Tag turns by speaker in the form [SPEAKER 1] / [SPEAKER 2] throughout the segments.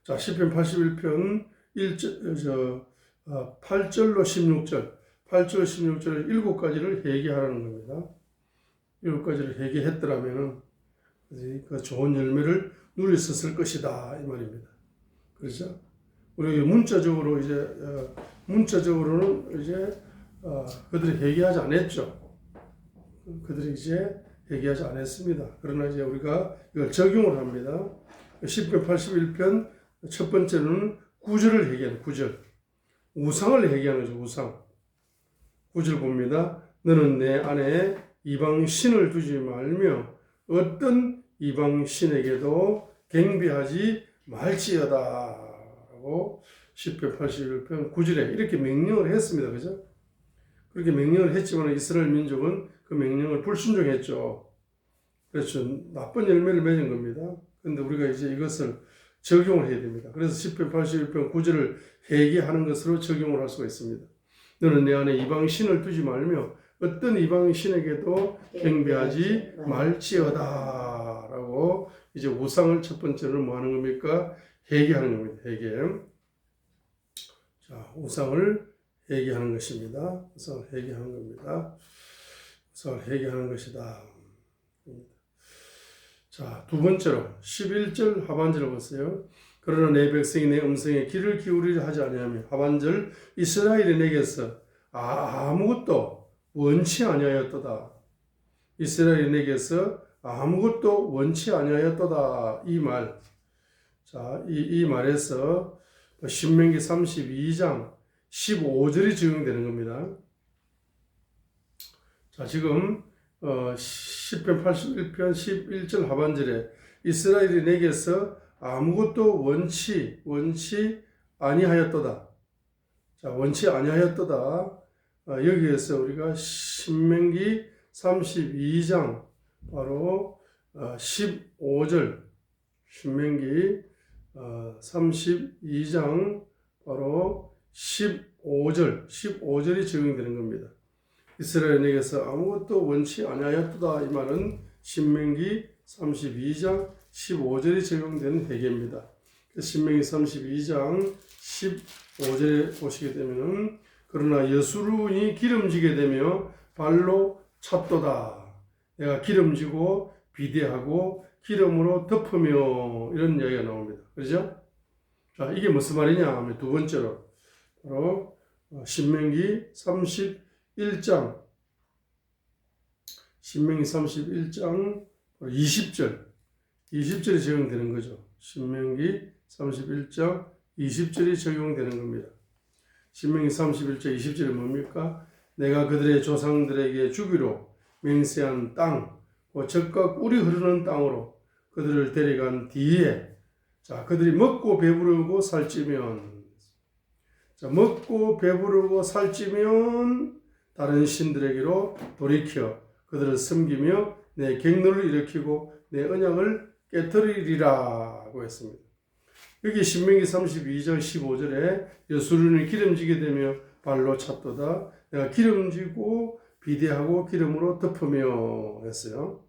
[SPEAKER 1] 자, 시편 81편 8절로 16절, 8절 16절을 7가지를 회개하라는 겁니다. 7가지를 회개했더라면은 그 좋은 열매를 누렸었을 것이다 이 말입니다. 그렇죠? 우리 문자적으로는 이제 그들이 회개하지 않았죠. 그들이 이제 회개하지 않았습니다. 그러나 이제 우리가 이걸 적용을 합니다. 시편 81편 첫 번째는 구절을 회개하는 구절. 우상을 회개하는 거죠. 우상. 구절 봅니다. 너는 내 안에 이방 신을 두지 말며 어떤 이방 신에게도 경배하지 말지어다 라고 시편 81편 9절에 이렇게 명령을 했습니다. 그죠? 그렇게 명령을 했지만 이스라엘 민족은 그 명령을 불순종했죠. 그래서 나쁜 열매를 맺은 겁니다. 그런데 우리가 이제 이것을 적용을 해야 됩니다. 그래서 시편 81편 9절을 회개하는 것으로 적용을 할 수가 있습니다. 너는 내 안에 이방 신을 두지 말며 어떤 이방 신에게도 경배하지 말지어다 라고 이제 우상을 첫 번째로 뭐 하는 겁니까? 회개하는 겁니다. 회개. 자, 우상을 회개하는 것입니다. 우상을 회개하는 겁니다. 우상을 회개하는 것이다. 자, 두 번째로 11절 하반절을 보세요. 그러나 내 백성이 내 음성에 귀를 기울이려 하지 아니하며 하반절 이스라엘이 내게서 아무것도 원치 아니하였도다. 이스라엘이 내게서 아무것도 원치 아니하였도다. 이 말. 자, 이 말에서 신명기 32장 15절이 적용되는 겁니다. 자, 지금 시편 81편 11절 하반절에 이스라엘이 내게서 아무것도 원치 아니하였도다. 자, 원치 아니하였도다. 여기에서 우리가 신명기 32장 바로 15절 신명기 32장 바로 15절이 적용되는 겁니다. 이스라엘에게서 아무것도 원치 아니하였도다. 이 말은 신명기 32장 15절이 적용되는 회개입니다. 신명기 32장 15절에 보시게 되면 그러나 여수론이 기름지게 되며 발로 찼도다. 내가 기름지고 비대하고 기름으로 덮으며 이런 이야기가 나옵니다. 그렇죠? 자, 이게 무슨 말이냐 하면 두 번째로 바로 신명기 31장 20절이 적용되는 거죠. 신명기 31장 20절이 적용되는 겁니다. 신명기 31장 20절이 뭡니까? 내가 그들의 조상들에게 주기로 맹세한 땅, 젖과 꿀이 흐르는 땅으로 그들을 데려간 뒤에 자, 그들이 먹고 배부르고 살찌면 자, 먹고 배부르고 살찌면 다른 신들에게로 돌이켜 그들을 섬기며 내 갱노를 일으키고 내 언약을 깨뜨리리라고 했습니다. 여기 신명기 32장 15절에 여수론이 기름지게 되며 발로 찼도다. 내가 기름지고 비대하고 기름으로 덮으며 했어요.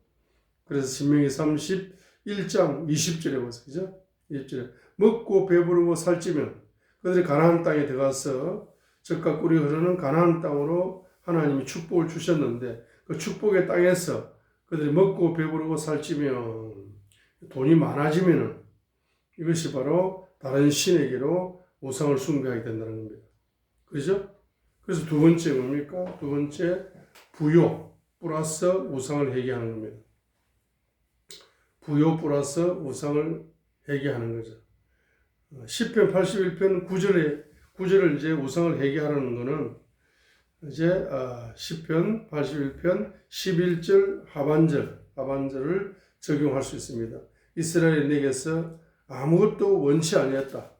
[SPEAKER 1] 그래서 신명기 31장 20절에 보세요. 그죠? 20절에 먹고 배부르고 살찌면 그들이 가나안 땅에 들어가서 젖과 꿀이 흐르는 가나안 땅으로 하나님이 축복을 주셨는데 그 축복의 땅에서 그들이 먹고 배부르고 살찌면 돈이 많아지면 이것이 바로 다른 신에게로 우상을 숭배하게 된다는 겁니다. 그렇죠? 그래서 두 번째 뭡니까? 두 번째 부요 플러스 우상을 회개하는 겁니다. 부요 플러스 우상을 회개하는 거죠. 시편 81편 9절을 이제 우상을 회개하라는 거는 이제 시편 81편 11절 하반절을 적용할 수 있습니다. 이스라엘 내게서 아무것도 원치 아니했다.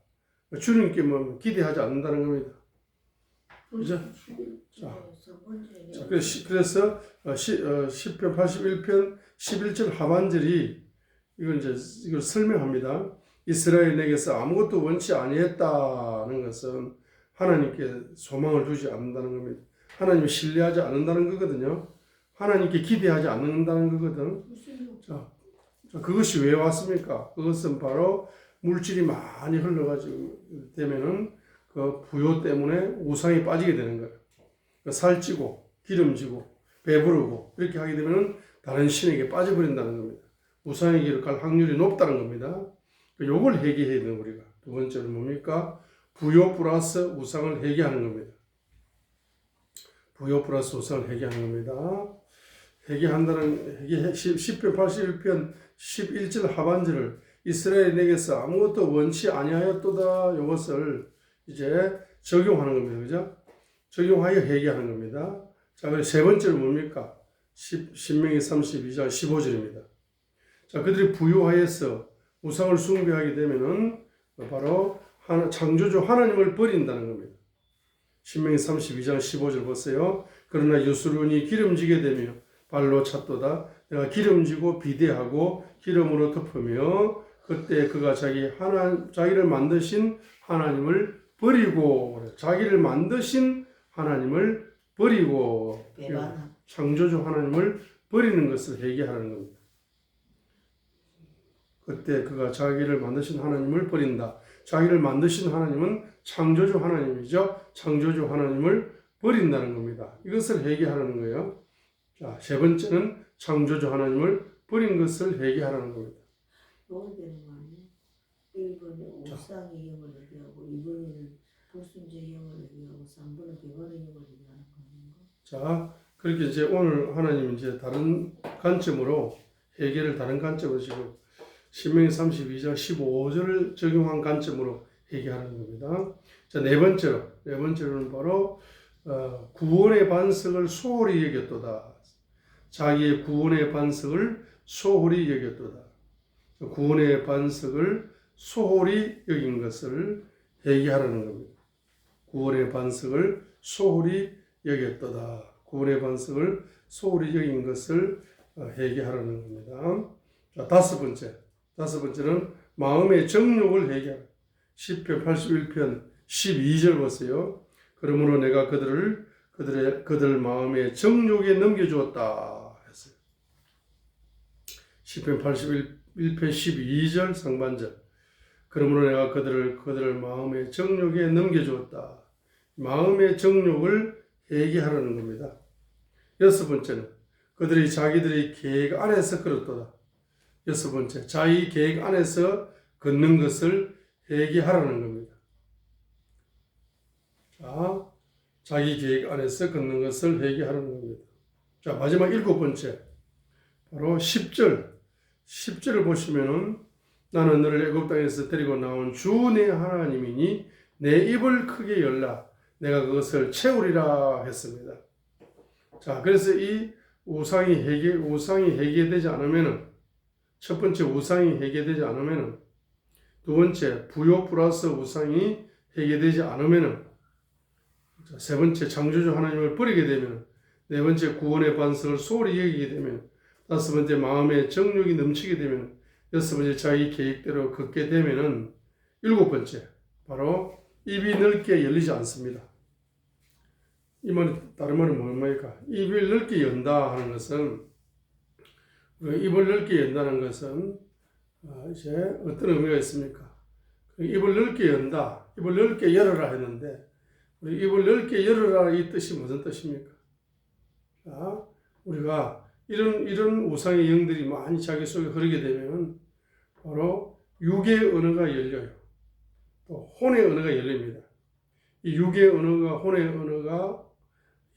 [SPEAKER 1] 주님께 뭐 기대하지 않는다는 겁니다. 그죠? 그래서 시편 81편 11절 하반절이 이걸 설명합니다. 이스라엘에게서 아무것도 원치 아니했다는 것은 하나님께 소망을 두지 않는다는 겁니다. 하나님을 신뢰하지 않는다는 거거든요. 하나님께 기대하지 않는다는 거거든. 자, 그것이 왜 왔습니까? 그것은 바로 물질이 많이 흘러가지고 되면은 그 부요 때문에 우상이 빠지게 되는 거예요. 살찌고 기름지고 배부르고 이렇게 하게 되면은 다른 신에게 빠져버린다는 겁니다. 우상의 길을 갈 확률이 높다는 겁니다. 요걸 회개해야 되는 우리가. 두 번째는 뭡니까? 부요 플러스 우상을 회개하는 겁니다. 부요 플러스 우상을 회개하는 겁니다. 회개한다는 회개 10편 81편 11절 하반절을 이스라엘 내게서 아무것도 원치 아니하였도다 이것을 이제 적용하는 겁니다. 그죠? 적용하여 회개하는 겁니다. 자, 그리고 세 번째는 뭡니까? 신명기 32장 15절입니다. 자, 그들이 부요하여서 우상을 숭배하게 되면은 바로 창조주 하나님을 버린다는 겁니다. 신명기 32장 15절 보세요. 그러나 유수run이 기름지게 되며 발로 찼도다. 내가 기름지고 비대하고 기름으로 덮으며 그때 그가 자기를 만드신 하나님을 버리고 자기를 만드신 하나님을 버리고 창조주 하나님을 버리는 것을 회개하는 겁니다. 그때 그가 자기를 만드신 하나님을 버린다. 자기를 만드신 하나님은 창조주 하나님이죠. 창조주 하나님을 버린다는 겁니다. 이것을 회개하라는 거예요. 자, 세 번째는 창조주 하나님을 버린 것을 회개하라는 겁니다.
[SPEAKER 2] 뭐가 되는 거 아니에요? 1번에 우상의 영을 회개하고 2번에는 불순종의 영을 회개하고 3번은 배반의 영을 회개하는 거 아닌가?
[SPEAKER 1] 자, 그렇게 이제 오늘 하나님 이제 다른 관점으로 회개를 다른 관점으로 지금 신명기 32장 15절을 적용한 관점으로 회개하는 겁니다. 자, 네 번째로는 바로 구원의 반석을 소홀히 여겼도다. 자기의 구원의 반석을 소홀히 여겼도다. 구원의 반석을 소홀히 여긴 것을 회개하라는 겁니다. 구원의 반석을 소홀히 여겼도다. 구원의 반석을 소홀히 여긴 것을 회개하라는 겁니다. 자, 다섯 번째는 마음의 정욕을 회개하라. 시편 81편 12절 보세요. 그러므로 내가 그들 마음의 정욕에 넘겨주었다 했어요. 시편 81편 12절 상반절. 그러므로 내가 그들 마음의 정욕에 넘겨주었다. 마음의 정욕을 회개하라는 겁니다. 여섯 번째는 그들이 자기들의 계획 안에서 걸었도다. 여섯 번째, 자기 계획 안에서 걷는 것을 회개하라는 겁니다. 자, 자기 계획 안에서 걷는 것을 회개하라는 겁니다. 자, 마지막 일곱 번째, 바로 10절을 보시면은 나는 너를 애굽 땅에서 데리고 나온 주 내 하나님이니 내 입을 크게 열라 내가 그것을 채우리라 했습니다. 자, 그래서 이 우상이 해결되지 않으면은 첫 번째 우상이 해결되지 않으면은 두 번째 부요 플러스 우상이 해결되지 않으면은 세 번째 창조주 하나님을 버리게 되면 네 번째 구원의 반석을 소홀히 여기게 되면 다섯 번째 마음의 정욕이 넘치게 되면 여섯 번째 자기 계획대로 걷게 되면은 일곱 번째 바로 입이 넓게 열리지 않습니다. 이 말은 다른 말은 뭡니까? 입을 넓게 연다 하는 것은 입을 넓게 연다는 것은 이제 어떤 의미가 있습니까? 입을 넓게 연다, 입을 넓게 열어라 했는데 우리 입을 넓게 열어라 이 뜻이 무슨 뜻입니까? 자, 우리가 이런 우상의 영들이 많이 자기 속에 흐르게 되면 바로 육의 언어가 열려요. 또 혼의 언어가 열립니다. 이 육의 언어가 혼의 언어가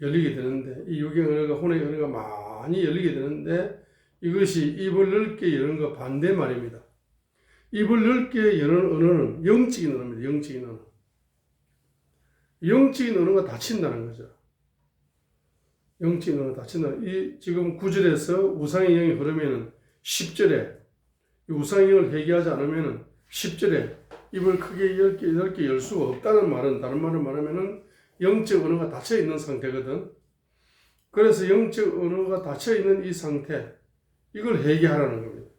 [SPEAKER 1] 열리게 되는데 이 육의 언어가 혼의 언어가 많이 열리게 되는데 이것이 입을 넓게 여는 거 반대 말입니다. 입을 넓게 여는 언어는 영적인 언어입니다. 영적인 언어. 영적인 언어가 닫힌다는 거죠. 영적인 언어가 닫힌다. 이 지금 9절에서 우상의 영이 흐르면은 10절에 우상의 영을 회개하지 않으면은 10절에 입을 크게 넓게 열 수가 없다는 말은 다른 말로 말하면은 영적 언어가 닫혀 있는 상태거든. 그래서 영적 언어가 닫혀 있는 이 상태 이걸 회개하라는 겁니다.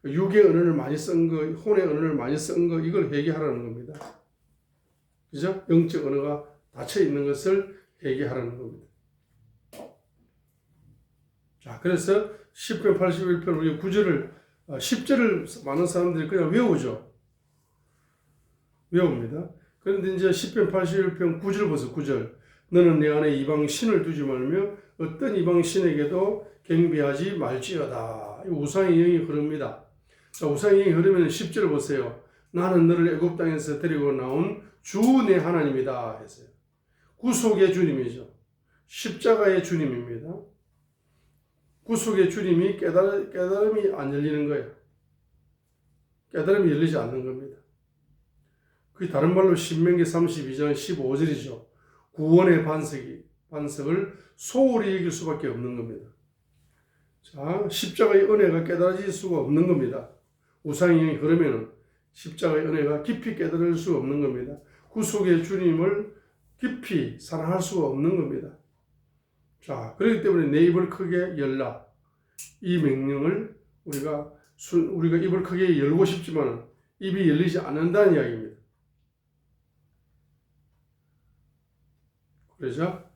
[SPEAKER 1] 육의 언어를 많이 쓴 거, 혼의 언어를 많이 쓴 거 이걸 회개하라는 겁니다. 그죠? 영적 언어가 닫혀 있는 것을 회개하라는 겁니다. 자, 그래서 10편 81편 우리 9절을 10절을 많은 사람들이 그냥 외우죠. 외웁니다. 그런데 이제 10편 81편 9절 보세요. 9절. 너는 내 안에 이방 신을 두지 말며 어떤 이방 신에게도 경배하지 말지어다. 이 우상의 영이 흐릅니다. 자, 우상의 영이 흐르면 10절 보세요. 나는 너를 애굽 땅에서 데리고 나온 주 내 하나님이다 했어요. 구속의 주님이죠. 십자가의 주님입니다. 구속의 주님이 깨달음이 안 열리는 거예요. 깨달음이 열리지 않는 겁니다. 그 다른 말로 신명기 32장 15절이죠. 구원의 반석을 소홀히 여길 수밖에 없는 겁니다. 자, 십자가의 은혜가 깨달아질 수가 없는 겁니다. 우상의 영이 그러면은 십자가의 은혜가 깊이 깨달을 수가 없는 겁니다. 구속의 주님을 깊이 사랑할 수가 없는 겁니다. 자, 그렇기 때문에 내 입을 크게 열라. 이 명령을 우리가 입을 크게 열고 싶지만 입이 열리지 않는다는 이야기입니다. 그렇죠?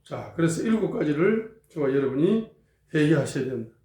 [SPEAKER 1] 자, 그래서 7가지를 저와 여러분이 회개하셔야 됩니다.